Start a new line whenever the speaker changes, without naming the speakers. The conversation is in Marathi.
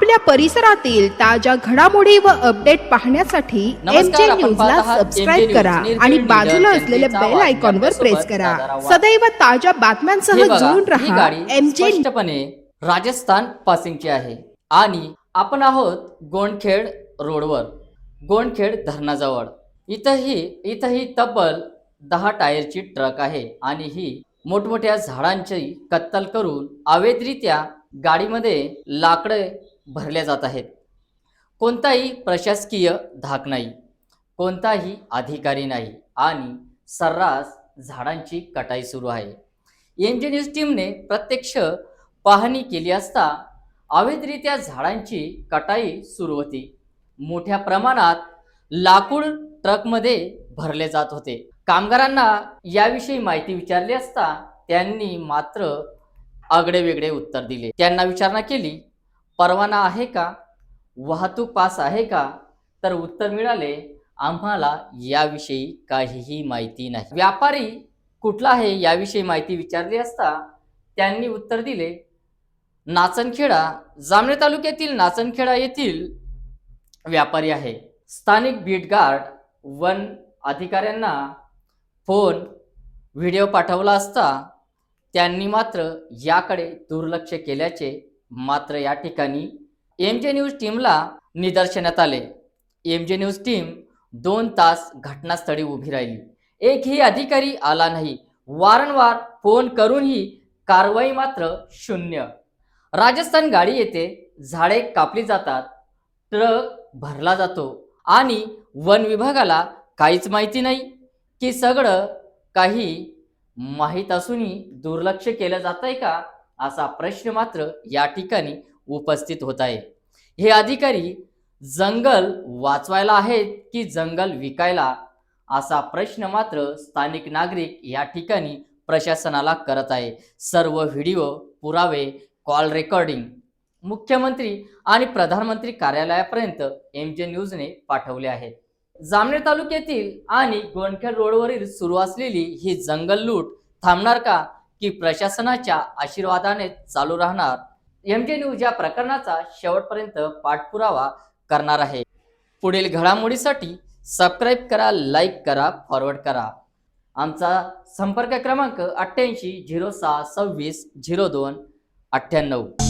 आपल्या परिसरातील ताज्या घडामोडी व अपडेट पाहण्यासाठी एमजे न्यूजला सबस्क्राइब करा आणि बाजूला असलेल्या बेल आयकॉनवर प्रेस करा। सदैव ताज्या बातम्यांसह जोडून रहा। एमजे
स्पष्टपणे राजस्थान पासिंगची आहे आणि आपण आहोत गोंडखेड रोडवर, गोंडखेड धरणाजवळ। इथंही तब्बल 10 टायरची ट्रक आहे आणि ही मोठमोठ्या झाडांची कत्तल करून अवैधरित्या गाडीमध्ये लाकडे भरले जात आहेत। कोणताही प्रशासकीय धाक नाही, कोणताही अधिकारी नाही आणि सर्रास झाडांची कटाई सुरू आहे। एमजे न्यूज टीमने प्रत्यक्ष पाहणी केली असता अवैधरित्या झाडांची कटाई सुरू होती। मोठ्या प्रमाणात लाकूड ट्रकमध्ये भरले जात होते। कामगारांना याविषयी माहिती विचारली असता त्यांनी मात्र आगळे वेगळे उत्तर दिले। त्यांना विचारणा केली, परवाना आहे का, वाहतूक पास आहे का, तर उत्तर मिळाले, आम्हाला याविषयी काहीही माहिती नाही। व्यापारी कुठला आहे याविषयी माहिती विचारली असता त्यांनी उत्तर दिले, नाचनखेडा, जामनेर तालुक्यातील नाचनखेडा येथील व्यापारी आहे। स्थानिक बीट गार्ड वन अधिकाऱ्यांना फोन व्हिडिओ पाठवला असता त्यांनी मात्र याकडे दुर्लक्ष केल्याचे मात्र या ठिकाणी एमजे न्यूज टीमला निदर्शनात आले। एमजे न्यूज टीम 2 तास घटनास्थळी उभी राहिली, एकही अधिकारी आला नाही। वारंवार फोन करूनही कारवाई मात्र शून्य। राजस्थान गाडी येते, झाडे कापली जातात, ट्रक भरला जातो आणि वन विभागाला काहीच माहिती नाही की सगळं काही माहीत असूनही दुर्लक्ष केलं जात आहे का, असा प्रश्न मात्र या ठिकाणी उपस्थित होत आहे। हे अधिकारी जंगल वाचवायला आहेत की जंगल विकायला, असा प्रश्न मात्र स्थानिक नागरिक या ठिकाणी प्रशासनाला करत आहे। सर्व व्हिडिओ, पुरावे, कॉल रेकॉर्डिंग मुख्यमंत्री आणि प्रधानमंत्री कार्यालयापर्यंत एमजे न्यूजने पाठवले आहेत। जामनेर तालुक्यातील आणि गोंडखेड रोडवरील सुरू असलेली ही जंगल लूट थांबणार का, की प्रशासनाच्या आशीर्वादाने चालू राहणार? एमजे न्यूज या प्रकरणाचा शेवटपर्यंत पाठपुरावा करणार आहे। पुढील घडामोडीसाठी सबस्क्राइब करा, लाईक करा, फॉरवर्ड करा। आमचा संपर्क क्रमांक 88 06 26 02 98।